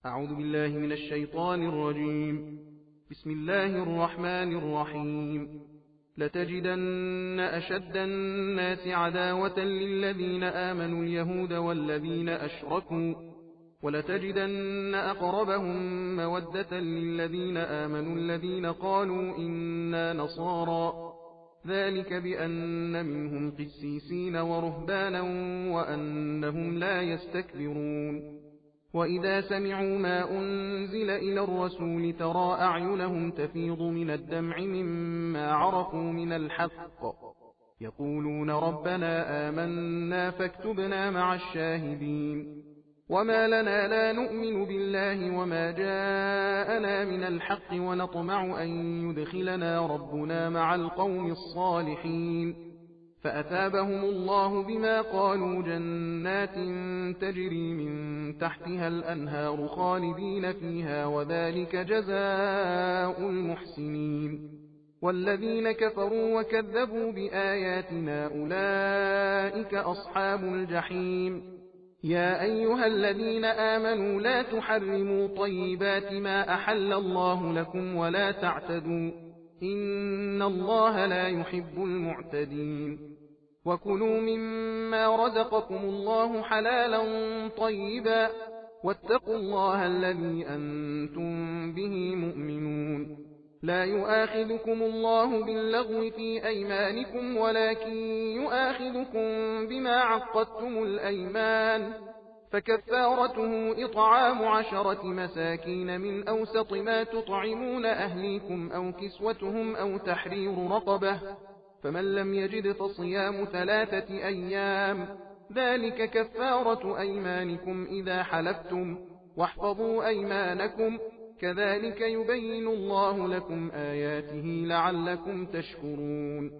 أعوذ بالله من الشيطان الرجيم. بسم الله الرحمن الرحيم. لتجدن أشد الناس عداوة للذين آمنوا اليهود والذين أشركوا، ولتجدن أقربهم مودة للذين آمنوا الذين قالوا إنا نصارى، ذلك بأن منهم قسيسين ورهبانا وأنهم لا يستكبرون. وإذا سمعوا ما أنزل إلى الرسول ترى أعينهم تفيض من الدمع مما عرفوا من الحق، يقولون ربنا آمنا فاكتبنا مع الشاهدين. وما لنا لا نؤمن بالله وما جاءنا من الحق ونطمع أن يدخلنا ربنا مع القوم الصالحين، فأثابهم الله بما قالوا جنات تجري من تحتها الأنهار خالدين فيها، وذلك جزاء المحسنين. والذين كفروا وكذبوا بآياتنا أولئك أصحاب الجحيم. يا أيها الذين آمنوا لا تحرموا طيبات ما أحل الله لكم ولا تعتدوا، إن الله لا يحب المعتدين. وكلوا مما رزقكم الله حلالا طيبا، واتقوا الله الذي أنتم به مؤمنون. لا يؤاخذكم الله باللغو في أيمانكم، ولكن يؤاخذكم بما عقدتم الأيمان، فكفارته إطعام 10 مساكين من أوسط ما تطعمون أهليكم أو كسوتهم أو تحرير رقبة، فمن لم يجد فصيام 3 أيام، ذلك كفارة أيمانكم إذا حلفتم، واحفظوا أيمانكم، كذلك يبين الله لكم آياته لعلكم تشكرون.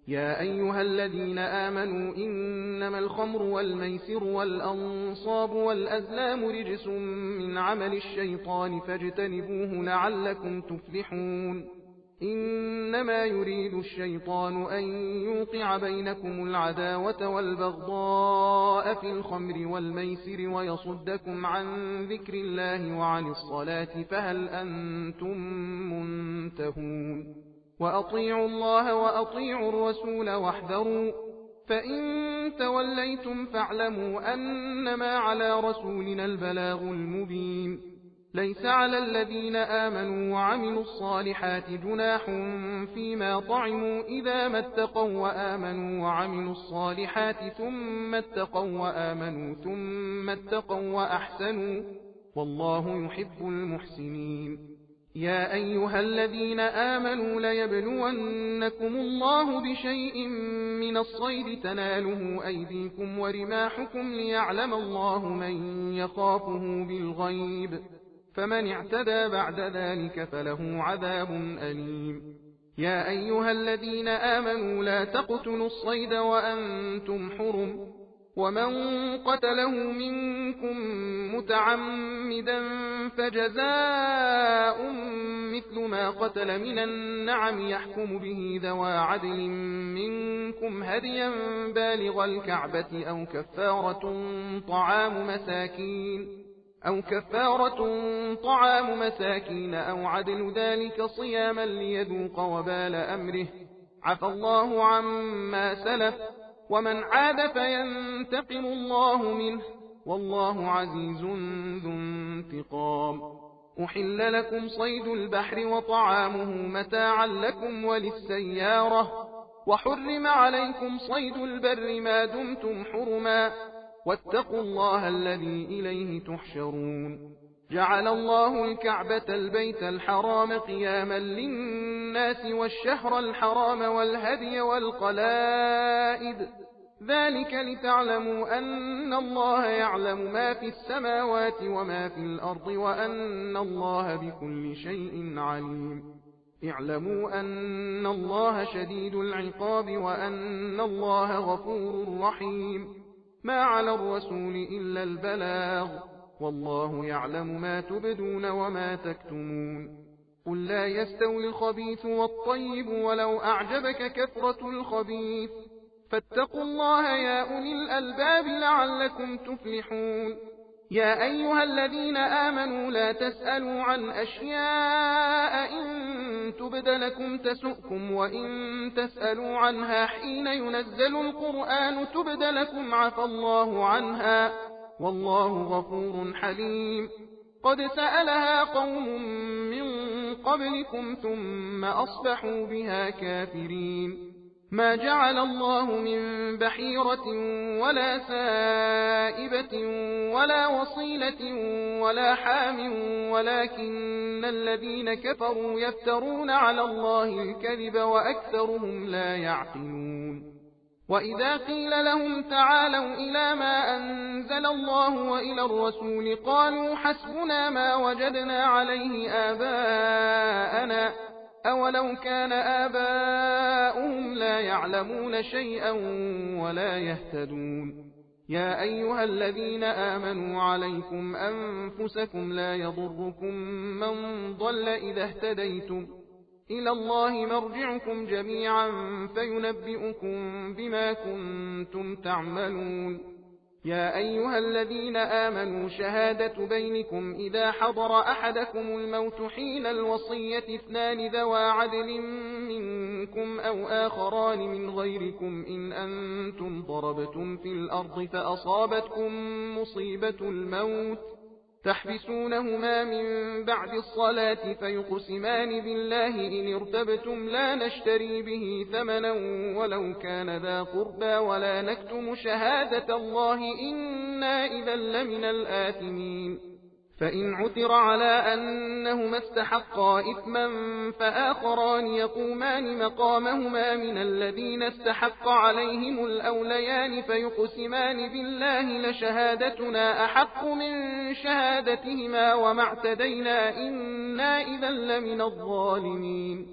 يا أيها الذين آمنوا إنما الخمر والميسر والأنصاب والأزلام رجس من عمل الشيطان فاجتنبوه لعلكم تفلحون. إنما يريد الشيطان أن يوقع بينكم العداوة والبغضاء في الخمر والميسر ويصدكم عن ذكر الله وعن الصلاة، فهل أنتم منتهون؟ وأطيعوا الله وأطيعوا الرسول واحذروا، فإن توليتم فاعلموا أنما على رسولنا البلاغ المبين. ليس على الذين آمنوا وعملوا الصالحات جناح فيما طعموا إذا ما اتقوا وآمنوا وعملوا الصالحات ثم اتقوا وآمنوا ثم اتقوا وأحسنوا، والله يحب المحسنين. يا أيها الذين آمنوا ليبلونكم الله بشيء من الصيد تناله أيديكم ورماحكم ليعلم الله من يخافه بالغيب، فمن اعتدى بعد ذلك فله عذاب أليم. يا أيها الذين آمنوا لا تقتلوا الصيد وأنتم حرم، ومن قتله منكم متعمدا فجزاء مثل ما قتل من النعم يحكم به ذوى عدل منكم هديا بالغ الكعبة أو كفارة طعام مساكين أو عدل ذلك صياما ليذوق وبال أمره، عفى الله عما سلف، ومن عاد فينتقم الله منه، والله عزيز ذو انتقام. أحل لكم صيد البحر وطعامه متاعا لكم وللسيارة، وحرم عليكم صيد البر ما دمتم حرما، واتقوا الله الذي إليه تحشرون. جعل الله الكعبة البيت الحرام قياما للناس والشهر الحرام والهدي والقلائد، ذلك لتعلموا أن الله يعلم ما في السماوات وما في الأرض وأن الله بكل شيء عليم. اعلموا أن الله شديد العقاب وأن الله غفور رحيم. ما على الرسول إلا البلاغ، والله يعلم ما تبدون وما تكتمون. قل لا يستوي الخبيث والطيب ولو أعجبك كثرة الخبيث، فاتقوا الله يا أولي الألباب لعلكم تفلحون. يا أيها الذين آمنوا لا تسألوا عن أشياء إن تبد لكم تسؤكم وإن تسألوا عنها حين ينزل القرآن تبد لكم عفى الله عنها والله غفور حليم. قد سألها قوم من قبلكم ثم أصبحوا بها كافرين. ما جعل الله من بحيرة ولا سائبة ولا وصيلة ولا حام ولكن الذين كفروا يفترون على الله الكذب وأكثرهم لا يعقلون. وإذا قيل لهم تعالوا إلى ما أنزل الله وإلى الرسول قالوا حسبنا ما وجدنا عليه آباءنا أولو كان آباؤهم لا يعلمون شيئا ولا يهتدون. يا أيها الذين آمنوا عليكم أنفسكم لا يضركم من ضل إذا اهتديتم إلى الله مرجعكم جميعا فينبئكم بما كنتم تعملون. يا أيها الذين آمنوا شهادة بينكم إذا حضر أحدكم الموت حين الوصية اثنان ذوى عدل منكم أو آخران من غيركم إن أنتم ضربتم في الأرض فأصابتكم مصيبة الموت تحبسونهما من بعد الصلاة فيقسمان بالله إن ارتبتم لا نشتري به ثمنا ولو كان ذا قربى ولا نكتم شهادة الله إنا إذا لمن الآثمين. فإن عثر على أنهما استحقا إثما فآخران يقومان مقامهما من الذين استحق عليهم الأوليان فيقسمان بالله لشهادتنا أحق من شهادتهما وما اعتدينا إنا إذا لمن الظالمين.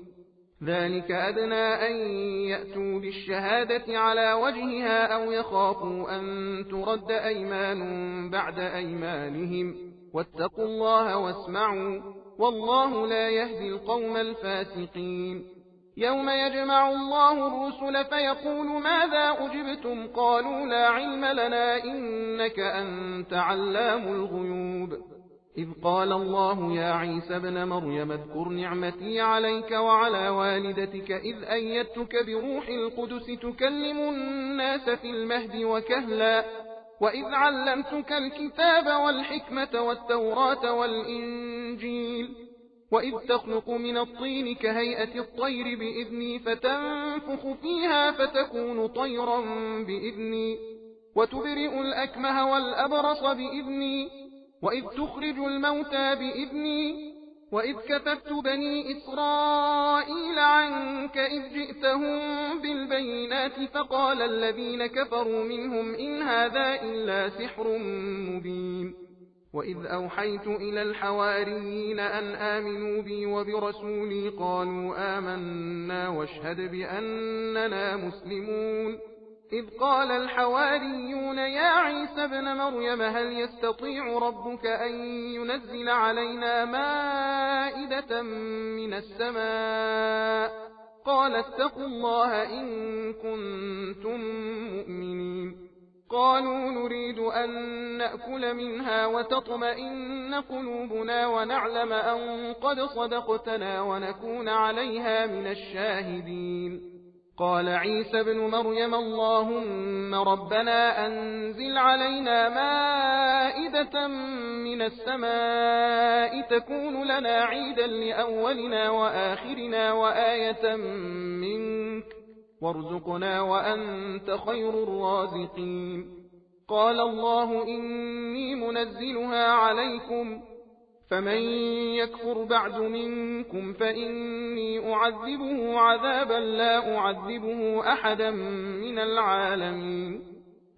ذلك أدنى أن يأتوا بالشهادة على وجهها أو يخافوا أن ترد أيمان بعد أيمانهم واتقوا الله واسمعوا والله لا يهدي القوم الفاسقين. يوم يجمع الله الرسل فيقول ماذا أجبتم قالوا لا علم لنا إنك أنت علام الغيوب. إذ قال الله يا عيسى ابن مريم اذكر نعمتي عليك وعلى والدتك إذ أيدتك بروح القدس تكلم الناس في المهد وكهلا وإذ علمتك الكتاب والحكمة والتوراة والإنجيل وإذ تخلق من الطين كهيئة الطير بإذني فتنفخ فيها فتكون طيرا بإذني وتبرئ الأكمه والأبرص بإذني وإذ تخرج الموتى بإذني وإذ كففت بني إسرائيل عنك إذ جئتهم بالبينات فقال الذين كفروا منهم إن هذا إلا سحر مبين. وإذ أوحيت إلى الحواريين أن آمنوا بي وبرسولي قالوا آمنا واشهد بأننا مسلمون. إذ قال الحواريون يا عيسى ابن مريم هل يستطيع ربك أن ينزل علينا مائدة من السماء قال اتقوا الله إن كنتم مؤمنين. قالوا نريد أن نأكل منها وتطمئن قلوبنا ونعلم أن قد صدقتنا ونكون عليها من الشاهدين. قال عيسى ابن مريم اللهم ربنا أنزل علينا مائدة من السماء تكون لنا عيدا لأولنا وآخرنا وآية منك وارزقنا وأنت خير الرازقين. قال الله إني منزلها عليكم فمن يكفر بعد منكم فإني أعذبه عذابا لا أعذبه أحدا من العالمين.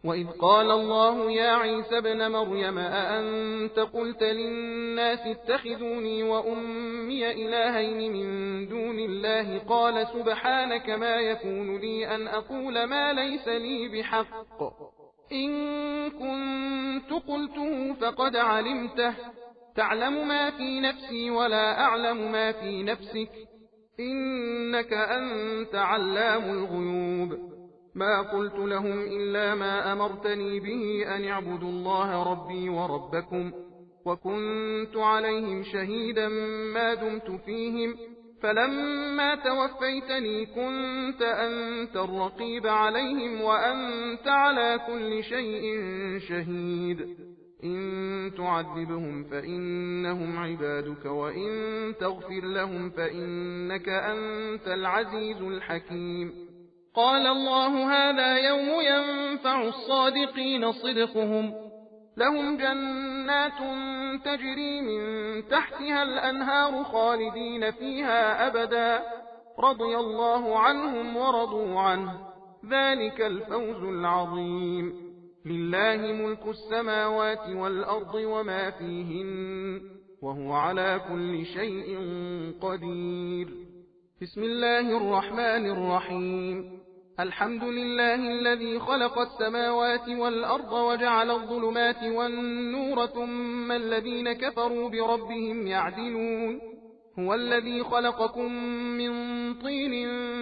وإذ قال الله يا عيسى ابن مريم أأنت قلت للناس اتخذوني وأمي إلهين من دون الله قال سبحانك ما يكون لي أن أقول ما ليس لي بحق إن كنت قلته فقد علمته تعلم ما في نفسي ولا أعلم ما في نفسك إنك أنت علام الغيوب. ما قلت لهم إلا ما أمرتني به أن اعبدوا الله ربي وربكم، وكنت عليهم شهيدا ما دمت فيهم، فلما توفيتني كنت أنت الرقيب عليهم وأنت على كل شيء شهيد. إن تعذبهم فإنهم عبادك، وإن تغفر لهم فإنك أنت العزيز الحكيم. قال الله هذا يوم ينفع الصادقين صدقهم، لهم جنات تجري من تحتها الأنهار خالدين فيها أبدا، رضي الله عنهم ورضوا عنه، ذلك الفوز العظيم. لله ملك السماوات والأرض وما فيهن، وهو على كل شيء قدير. بسم الله الرحمن الرحيم. الحمد لله الذي خلق السماوات والأرض وجعل الظلمات والنور ثم الذين كفروا بربهم يعدلون. هو الذي خلقكم من طين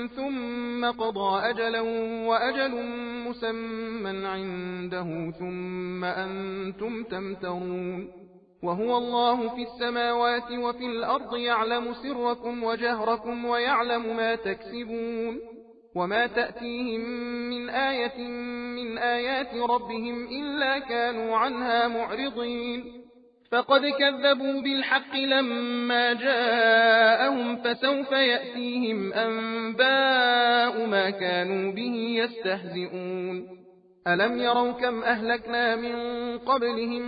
ثم قضى أجلا وأجل مسمى عنده ثم أنتم تمترون. وهو الله في السماوات وفي الأرض يعلم سركم وجهركم ويعلم ما تكسبون. وما تأتيهم من آية من آيات ربهم إلا كانوا عنها معرضين. فقد كذبوا بالحق لما جاءهم، فسوف يأتيهم أنباء ما كانوا به يستهزئون. ألم يروا كم أهلكنا من قبلهم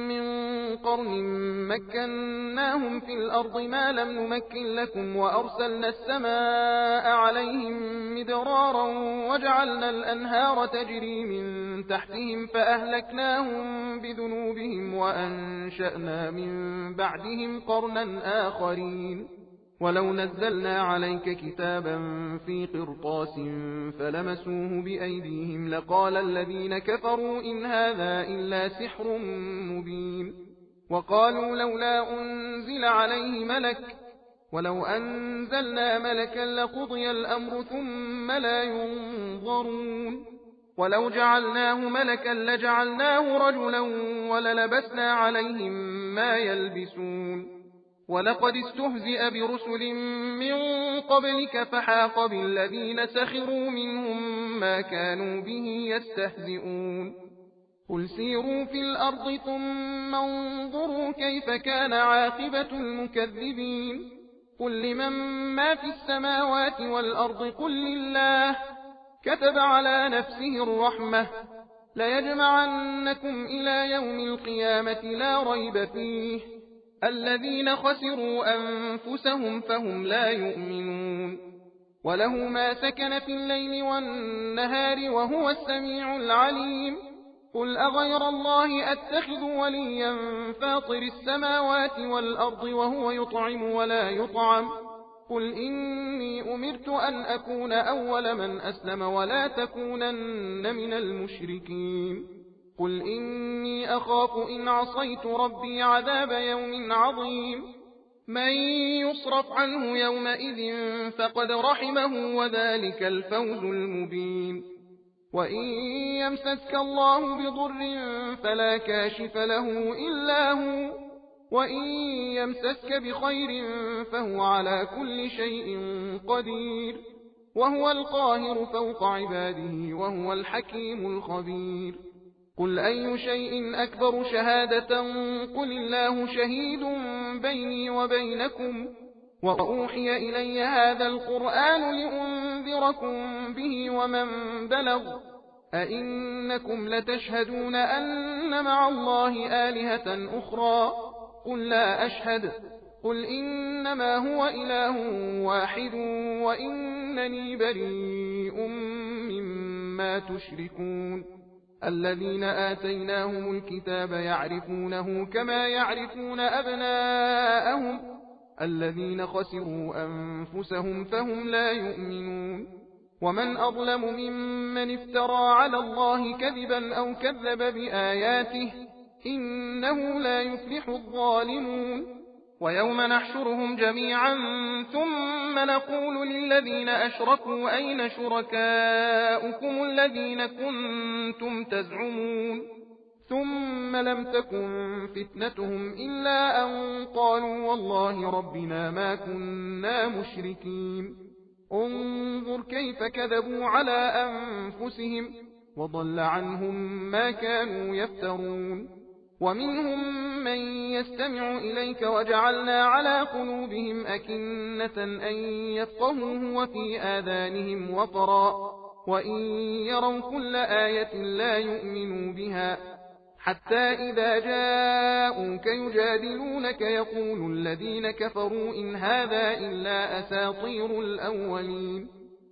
من قرن مكناهم في الأرض ما لم نمكن لكم، وأرسلنا السماء عليهم مدرارا وجعلنا الأنهار تجري من تحتهم فأهلكناهم بذنوبهم وأنشأنا من بعدهم قرنا آخرين. ولو نزلنا عليك كتابا في قرطاس فلمسوه بأيديهم لقال الذين كفروا إن هذا إلا سحر مبين. وقالوا لولا أنزل عليه ملك، ولو أنزلنا ملكا لقضي الأمر ثم لا ينظرون. ولو جعلناه ملكا لجعلناه رجلا وللبسنا عليهم ما يلبسون. ولقد استهزئ برسل من قبلك فحاق بالذين سخروا منهم ما كانوا به يستهزئون. قل سيروا في الأرض ثم انظروا كيف كان عاقبة المكذبين. قل لمن ما في السماوات والأرض قل لله، كتب على نفسه الرحمة، ليجمعنكم إلى يوم القيامة لا ريب فيه، الذين خسروا أنفسهم فهم لا يؤمنون. وله ما سكن في الليل والنهار وهو السميع العليم. قل أغير الله أتخذ وليا فاطر السماوات والأرض وهو يطعم ولا يطعم. قل إني أمرت أن أكون أول من أسلم ولا تكونن من المشركين. قل إني أخاف إن عصيت ربي عذاب يوم عظيم. من يصرف عنه يومئذ فقد رحمه وذلك الفوز المبين. وإن يمسسك الله بضر فلا كاشف له إلا هو، وإن يمسسك بخير فهو على كل شيء قدير، وهو القاهر فوق عباده وهو الحكيم الخبير. قل أي شيء أكبر شهادة قل الله شهيد بيني وبينكم، وأوحي إلي هذا القرآن لأنذركم به ومن بلغ. أئنكم لتشهدون أن مع الله آلهة أخرى؟ قل لا أشهد. قل إنما هو إله واحد وإنني بريء مما تشركون. الذين آتيناهم الكتاب يعرفونه كما يعرفون أبناءهم، الذين خسروا أنفسهم فهم لا يؤمنون. ومن أظلم ممن افترى على الله كذبا أو كذب بآياته، إنه لا يفلح الظالمون. ويوم نحشرهم جميعا ثم نقول للذين أشركوا أين شركاؤكم الذين كنتم تزعمون ثم لم تكن فتنتهم إلا أن قالوا والله ربنا ما كنا مشركين انظر كيف كذبوا على أنفسهم وضل عنهم ما كانوا يفترون ومنهم من يستمع إليك وجعلنا على قلوبهم أكنة أن يفقهوه وفي آذانهم وقرا وإن يروا كل آية لا يؤمنوا بها حتى إذا جاءوك يجادلونك يقول الذين كفروا إن هذا إلا أساطير الأولين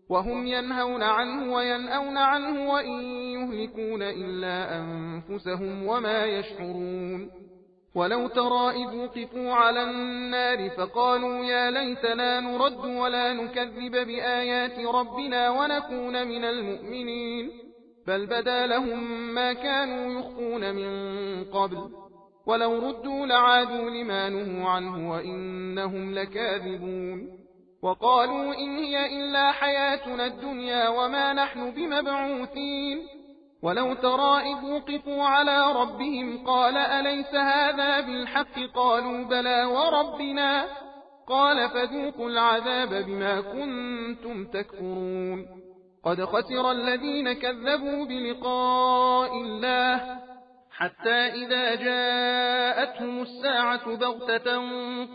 وهم ينهون عنه وينأون عنه وإن يهلكون إلا أنفسهم وما يشعرون ولو ترى إذ وقفوا على النار فقالوا يا ليتنا نرد ولا نكذب بآيات ربنا ونكون من المؤمنين بل بدا لهم ما كانوا يخفون من قبل ولو ردوا لعادوا لما نهوا عنه وإنهم لكاذبون وقالوا إن هي إلا حياتنا الدنيا وما نحن بمبعوثين ولو ترى إذ وقفوا على ربهم قال أليس هذا بالحق قالوا بلى وربنا قال فذوقوا العذاب بما كنتم تكفرون قد خسر الذين كذبوا بلقاء الله حتى إذا جاءتهم الساعة بغتة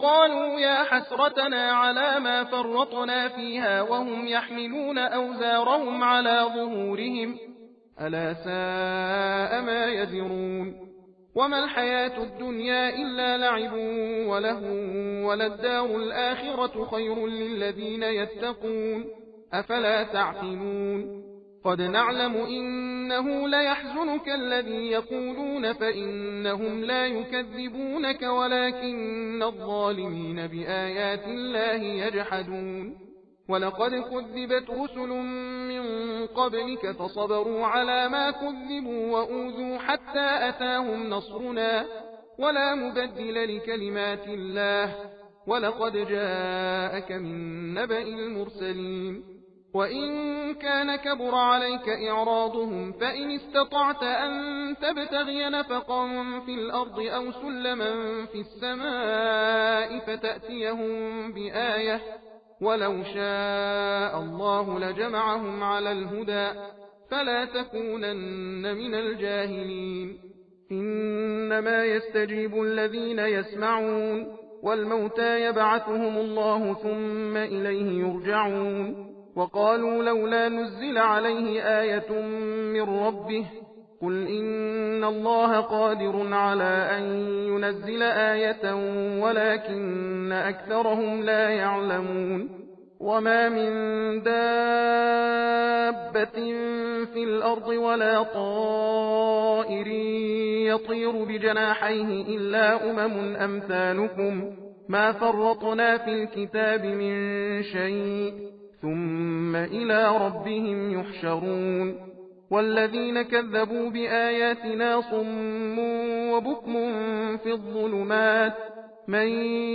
قالوا يا حسرتنا على ما فرطنا فيها وهم يحملون أوزارهم على ظهورهم ألا ساء ما يزرون وما الحياة الدنيا إلا لعب وله وللدار الآخرة خير للذين يتقون أفلا تعقلون قد نعلم إنه ليحزنك الذي يقولون فإنهم لا يكذبونك ولكن الظالمين بآيات الله يجحدون ولقد كذبت رسل من قبلك فصبروا على ما كذبوا وأوذوا حتى أتاهم نصرنا ولا مبدل لكلمات الله ولقد جاءك من نبأ المرسلين وإن كان كبر عليك إعراضهم فإن استطعت أن تبتغي نفقا في الأرض أو سلما في السماء فتأتيهم بآية ولو شاء الله لجمعهم على الهدى فلا تكونن من الجاهلين إنما يستجيب الذين يسمعون والموتى يبعثهم الله ثم إليه يرجعون وقالوا لولا نزل عليه آية من ربه قل إن الله قادر على أن ينزل آية ولكن أكثرهم لا يعلمون وما من دابة في الأرض ولا طائر يطير بجناحيه إلا أمثالكم ما فرطنا في الكتاب من شيء ثم إلى ربهم يحشرون والذين كذبوا بآياتنا صم وبكم في الظلمات من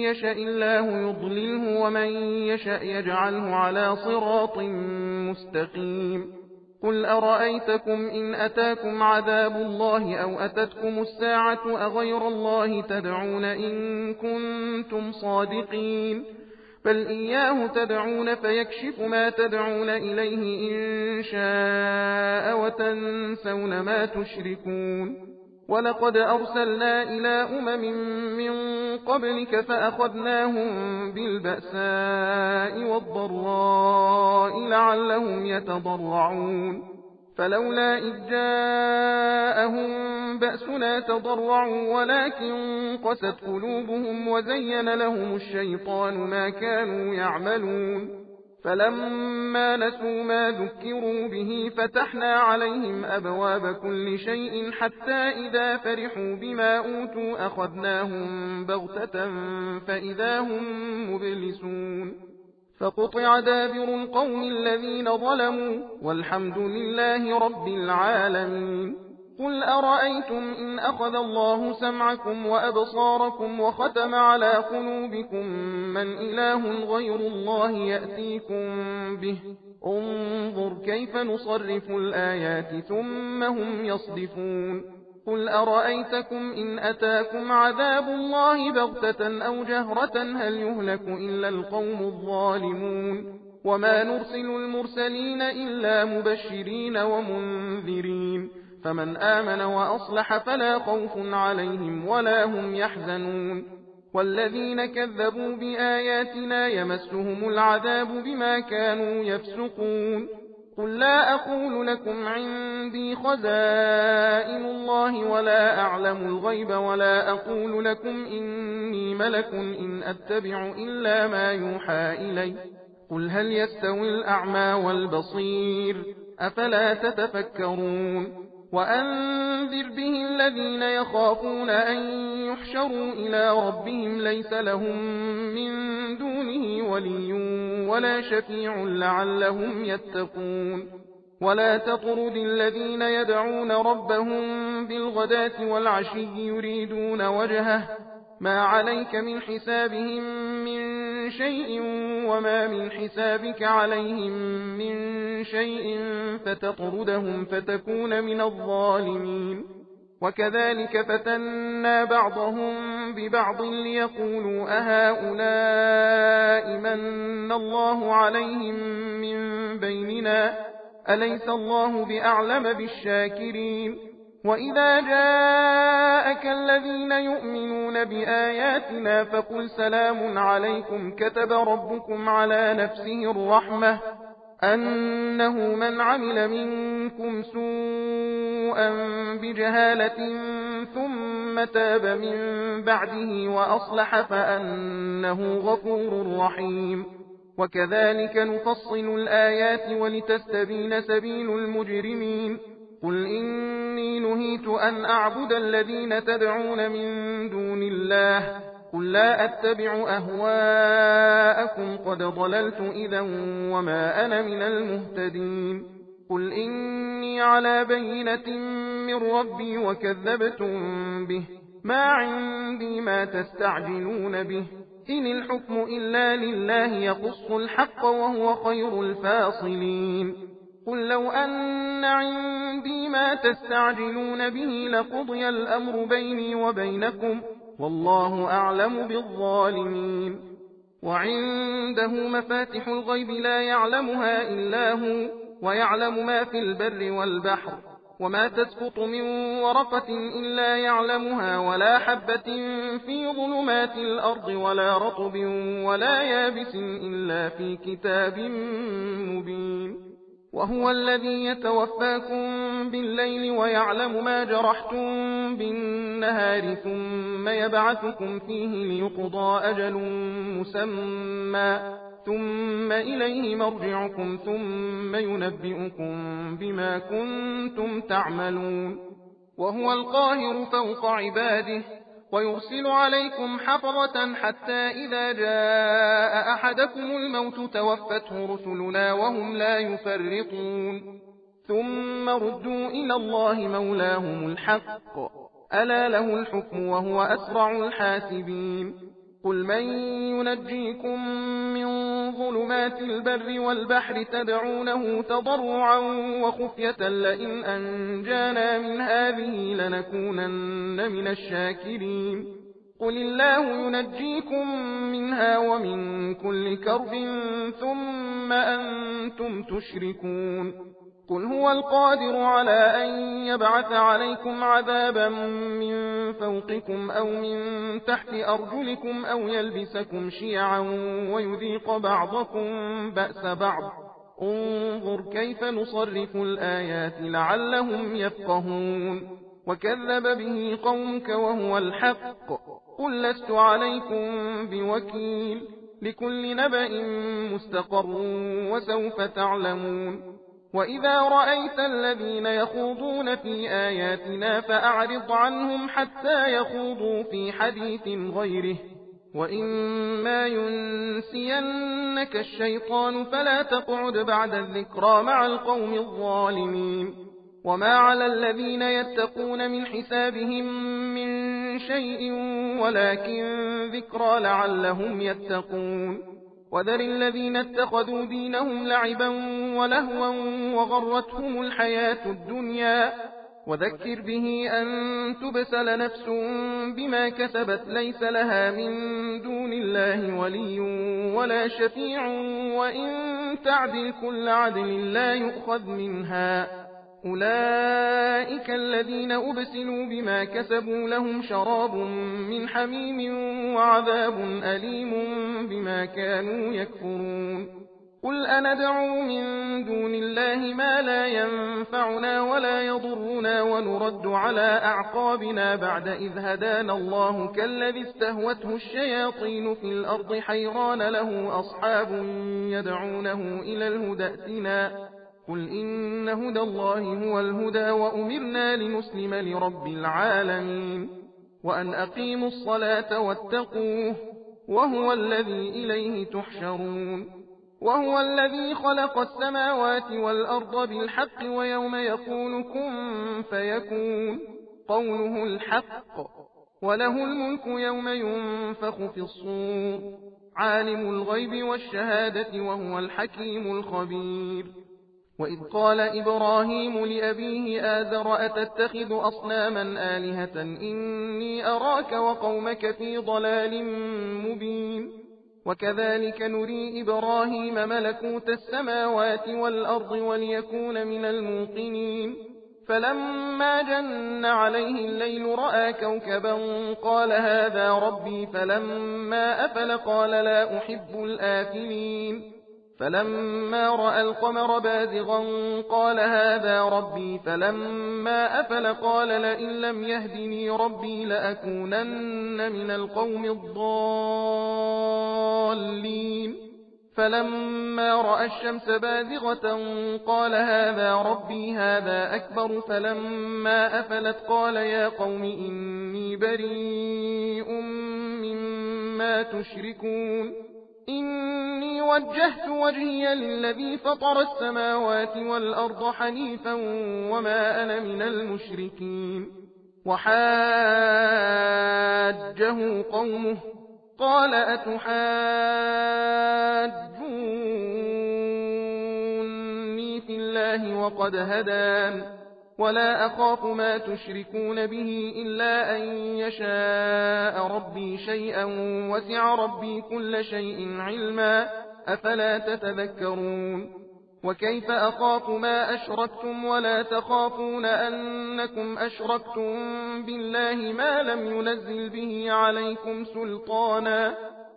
يشاء الله يضلله ومن يشاء يجعله على صراط مستقيم قل أرأيتكم إن أتاكم عذاب الله أو أتتكم الساعة أغير الله تدعون إن كنتم صادقين بل إياه تدعون فيكشف ما تدعون إليه إن شاء وتنسون ما تشركون ولقد أرسلنا إلى من قبلك فأخذناهم بالبأساء والضراء لعلهم يتضرعون فلولا إذ جاءهم بأسنا تضرعوا ولكن قست قلوبهم وزين لهم الشيطان ما كانوا يعملون فلما نسوا ما ذكروا به فتحنا عليهم أبواب كل شيء حتى إذا فرحوا بما أوتوا أخذناهم بغتة فإذا هم مبلسون فقطع دابر القوم الذين ظلموا والحمد لله رب العالمين قل أرأيتم إن أخذ الله سمعكم وأبصاركم وختم على قلوبكم من إله غير الله يأتيكم به انظر كيف نصرف الآيات ثم هم يصدفون قل أرأيتكم إن أتاكم عذاب الله بغتة أو جهرة هل يهلك إلا القوم الظالمون وما نرسل المرسلين إلا مبشرين ومنذرين فمن آمن وأصلح فلا خوف عليهم ولا هم يحزنون والذين كذبوا بآياتنا يمسهم العذاب بما كانوا يفسقون قل لا أقول لكم عندي خزائن الله ولا أعلم الغيب ولا أقول لكم إني ملك إن أتبع إلا ما يوحى إلي قل هل يستوي الأعمى والبصير أفلا تتفكرون وأنذر به الذين يخافون أن يحشروا إلى ربهم ليس لهم من دونه ولي ولا شفيع لعلهم يتقون ولا تطرد الذين يدعون ربهم بالغداة والعشي يريدون وجهه ما عليك من حسابهم من شيء وما من حسابك عليهم من شيء فتطردهم فتكون من الظالمين وكذلك فتنا بعضهم ببعض ليقولوا أهؤلاء من الله عليهم من بيننا أليس الله بأعلم بالشاكرين وإذا جاءك الذين يؤمنون بآياتنا فقل سلام عليكم كتب ربكم على نفسه الرحمة أنه من عمل منكم سوءا بجهالة ثم تاب من بعده وأصلح فأنه غفور رحيم وكذلك نفصل الآيات ولتستبين سبيل المجرمين قل إني نهيت أن أعبد الذين تدعون من دون الله قل لا أتبع أهواءكم قد ضللت إذا وما أنا من المهتدين قل إني على بينة من ربي وكذبتم به ما عندي ما تستعجلون به إن الحكم إلا لله يقص الحق وهو خير الفاصلين قل لو أن عندي ما تستعجلون به لقضي الأمر بيني وبينكم والله أعلم بالظالمين وعنده مفاتح الغيب لا يعلمها إلا هو ويعلم ما في البر والبحر وما تسقط من ورقة إلا يعلمها ولا حبة في ظلمات الأرض ولا رطب ولا يابس إلا في كتاب مبين وهو الذي يتوفاكم بالليل ويعلم ما جرحتم بالنهار ثم يبعثكم فيه ليقضى أجل مسمى ثم إليه مرجعكم ثم ينبئكم بما كنتم تعملون وهو القاهر فوق عباده ويرسل عليكم حفظة حتى إذا جاء أحدكم الموت توفته رسلنا وهم لا يفرطون ثم ردوا إلى الله مولاهم الحق ألا له الحكم وهو أسرع الحاسبين قل من ينجيكم من ظلمات البر والبحر تدعونه تضرعا وخفية لئن أنجانا من هذه لنكونن من الشاكرين قل الله ينجيكم منها ومن كل كرب ثم أنتم تشركون قل هو القادر على أن يبعث عليكم عذابا من فوقكم أو من تحت أرجلكم أو يلبسكم شيعا ويذيق بعضكم بأس بعض انظر كيف نصرف الآيات لعلهم يفقهون وكذب به قومك وهو الحق قل لست عليكم بوكيل لكل نبأ مستقر وسوف تعلمون وإذا رأيت الذين يخوضون في آياتنا فأعرض عنهم حتى يخوضوا في حديث غيره وإما ينسينك الشيطان فلا تقعد بعد الذكرى مع القوم الظالمين وما على الذين يتقون من حسابهم من شيء ولكن ذكرى لعلهم يتقون وذر الذين اتخذوا دينهم لعبا ولهوا وغرتهم الحياة الدنيا وذكر به أن تبسل نفس بما كسبت ليس لها من دون الله ولي ولا شفيع وإن تعدل كل عدل لا يؤخذ منها أولئك الذين أبسلوا بما كسبوا لهم شراب من حميم وعذاب أليم بما كانوا يكفرون قل أندعو من دون الله ما لا ينفعنا ولا يضرنا ونرد على أعقابنا بعد إذ هدانا الله كالذي استهوته الشياطين في الأرض حيران له أصحاب يدعونه إلى الهدى ائتنا قل إن هدى الله هو الهدى وأمرنا لنسلم لرب العالمين وأن أقيموا الصلاة واتقوه وهو الذي إليه تحشرون وهو الذي خلق السماوات والأرض بالحق ويوم يقول كن فيكون قوله الحق وله الملك يوم ينفخ في الصور عالم الغيب والشهادة وهو الحكيم الخبير وإذ قال إبراهيم لأبيه آزر أتتخذ أصناما آلهة إني أراك وقومك في ضلال مبين وكذلك نري إبراهيم ملكوت السماوات والأرض وليكون من الموقنين فلما جن عليه الليل رأى كوكبا قال هذا ربي فلما أفل قال لا أحب الآفلين فلما رأى القمر بازغا قال هذا ربي فلما أفل قال لئن لم يهدني ربي لأكونن من القوم الضالين فلما رأى الشمس بازغة قال هذا ربي هذا أكبر فلما أفلت قال يا قوم إني بريء مما تشركون إني وجهت وجهي للذي فطر السماوات والأرض حنيفا وما أنا من المشركين وحاجه قومه قال أتحاجوني في الله وقد هدان ولا أخاف ما تشركون به إلا أن يشاء ربي شيئا وسع ربي كل شيء علما أفلا تتذكرون وكيف أخاف ما أشركتم ولا تخافون أنكم أشركتم بالله ما لم ينزل به عليكم سلطانا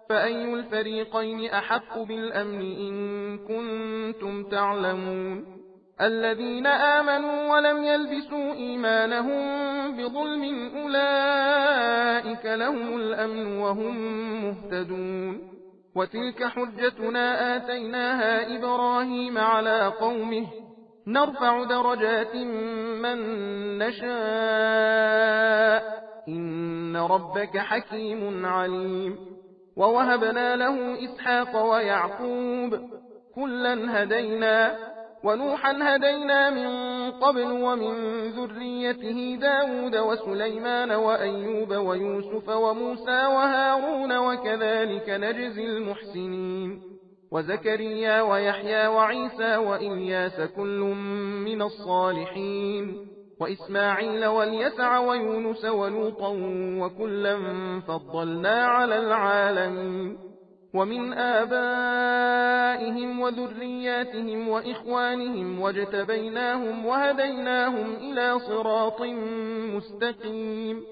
فأي الفريقين أحق بالأمن إن كنتم تعلمون الذين آمنوا ولم يلبسوا إيمانهم بظلم أولئك لهم الأمن وهم مهتدون وتلك حجتنا آتيناها إبراهيم على قومه نرفع درجات من نشاء إن ربك حكيم عليم ووهبنا له إسحاق ويعقوب كلا هدينا ونوحا هدينا من قبل ومن ذريته داود وسليمان وأيوب ويوسف وموسى وهارون وكذلك نجزي المحسنين وزكريا ويحيى وعيسى وإلياس كل من الصالحين وإسماعيل واليسع ويونس ولوطا وكلا فضلنا على العالمين ومن آبائهم وذرياتهم وإخوانهم واجتبيناهم وهديناهم إلى صراط مستقيم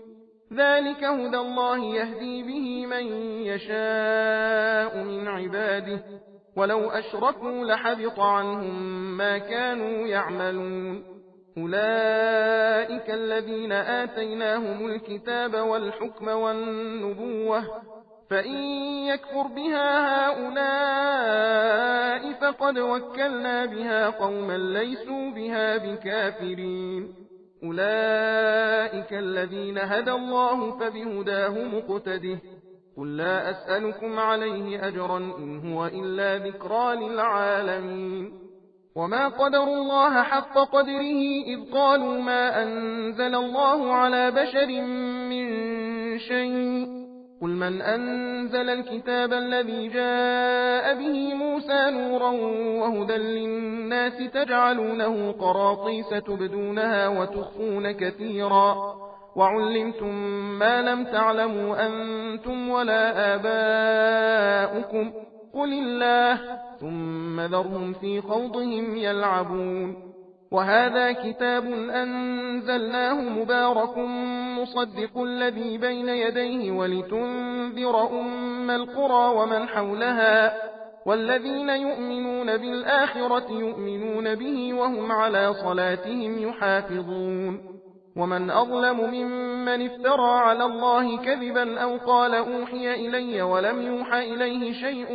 ذلك هدى الله يهدي به من يشاء من عباده ولو أشركوا لحبط عنهم ما كانوا يعملون أولئك الذين آتيناهم الكتاب والحكم والنبوة فإن يكفر بها هؤلاء فقد وكلنا بها قوما ليسوا بها بكافرين أولئك الذين هدى الله فبهداه مقتده قل لا أسألكم عليه أجرا إن هو إلا ذكرى للعالمين وما قدروا الله حق قدره إذ قالوا ما أنزل الله على بشر من شيء قل من أنزل الكتاب الذي جاء به موسى نورا وهدى للناس تجعلونه قراطيس تبدونها وتخفون كثيرا وعلمتم ما لم تعلموا أنتم ولا آباؤكم قل الله ثم ذرهم في خوضهم يلعبون وهذا كتاب أنزلناه مبارك مصدق الذي بين يديه ولتنذر أم القرى ومن حولها والذين يؤمنون بالآخرة يؤمنون به وهم على صلاتهم يحافظون ومن أظلم ممن افترى على الله كذبا أو قال أوحي إلي ولم يوحى إليه شيء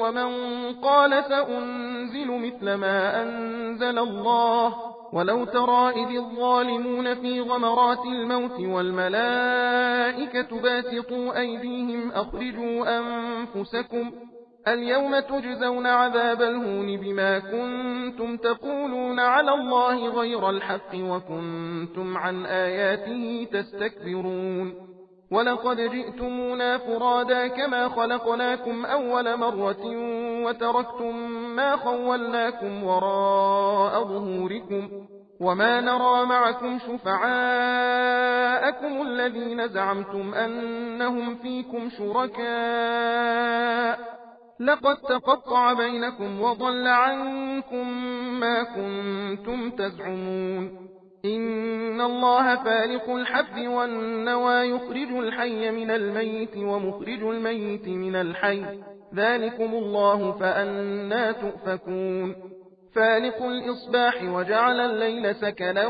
ومن قال سأنزل مثل ما أنزل الله ولو ترى إذ الظالمون في غمرات الموت والملائكة باسطوا أيديهم أخرجوا أنفسكم اليوم تجزون عذاب الهون بما كنتم تقولون على الله غير الحق وكنتم عن آياته تستكبرون ولقد جئتمونا فرادا كما خلقناكم أول مرة وتركتم ما خولناكم وراء ظهوركم وما نرى معكم شفعاءكم الذين زعمتم أنهم فيكم شركاء لقد تقطع بينكم وضل عنكم ما كنتم تزعمون إن الله فالق الحب والنوى يخرج الحي من الميت ومخرج الميت من الحي ذلكم الله فأنى تؤفكون فالق الإصباح وجعل الليل سكنا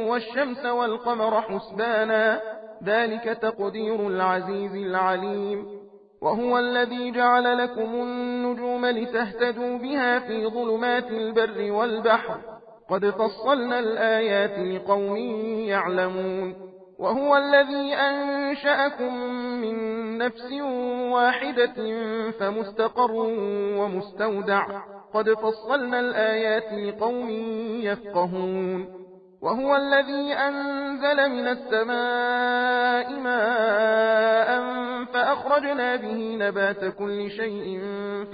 والشمس والقمر حسبانا ذلك تقدير العزيز العليم وهو الذي جعل لكم النجوم لتهتدوا بها في ظلمات البر والبحر قد فصلنا الآيات لقوم يعلمون وهو الذي أنشأكم من نفس واحدة فمستقر ومستودع قد فصلنا الآيات لقوم يفقهون وهو الذي أنزل من السماء ماء فأخرجنا به نبات كل شيء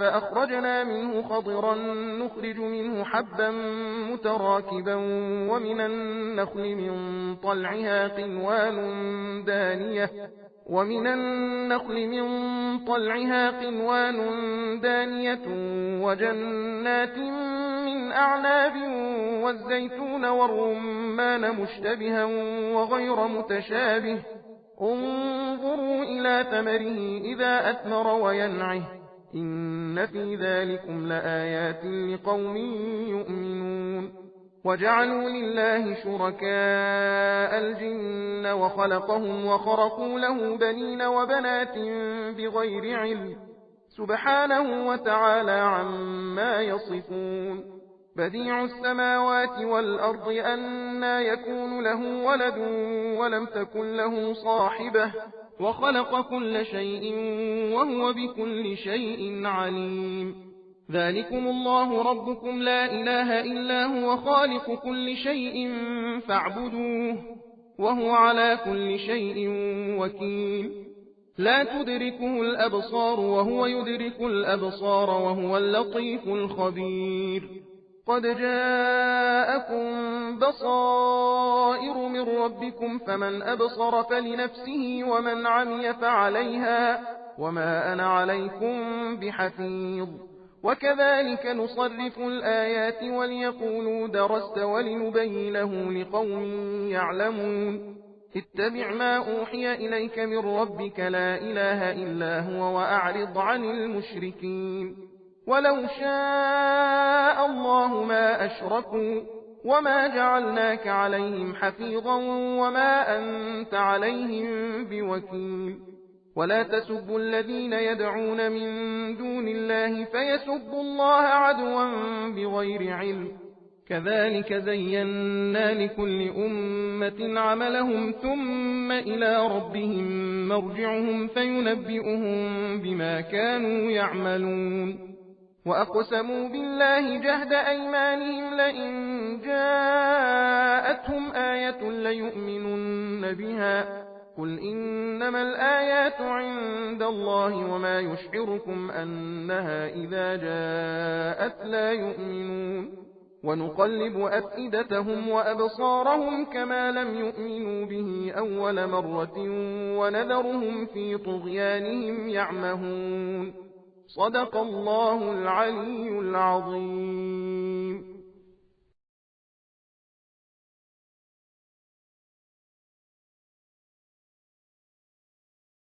فأخرجنا منه خضرا نخرج منه حبا متراكبا ومن النخل من طلعها قنوان دانية وجنات من أعناب والزيتون والرمان مشتبها وغير متشابه انظروا إلى ثمره إذا أثمر وينعه إن في ذلكم لآيات لقوم يؤمنون وجعلوا لله شركاء الجن وخلقهم وخرقوا له بنين وبنات بغير علم سبحانه وتعالى عما يصفون بديع السماوات والأرض أنى يكون له ولد ولم تكن له صاحبة وخلق كل شيء وهو بكل شيء عليم ذلكم الله ربكم لا إله إلا هو خالق كل شيء فاعبدوه وهو على كل شيء وكيل لا تدركه الأبصار وهو يدرك الأبصار وهو اللطيف الخبير قد جاءكم بصائر من ربكم فمن أبصر فلنفسه ومن عمي فعليها وما أنا عليكم بحفيظ وكذلك نصرف الآيات وليقولوا درست ولنبينه لقوم يعلمون اتبع ما أوحي إليك من ربك لا إله إلا هو وأعرض عن المشركين ولو شاء الله ما أشركوا وما جعلناك عليهم حفيظا وما أنت عليهم بوكيل ولا تسبوا الذين يدعون من دون الله فيسبوا الله عدوا بغير علم كذلك زينا لكل أمة عملهم ثم إلى ربهم مرجعهم فينبئهم بما كانوا يعملون وأقسموا بالله جهد أيمانهم لئن جاءتهم آية ليؤمنن بها قل إنما الآيات عند الله وما يشعركم أنها إذا جاءت لا يؤمنون ونقلب أفئدتهم وأبصارهم كما لم يؤمنوا به أول مرة ونذرهم في طغيانهم يعمهون صدق الله العلي العظيم.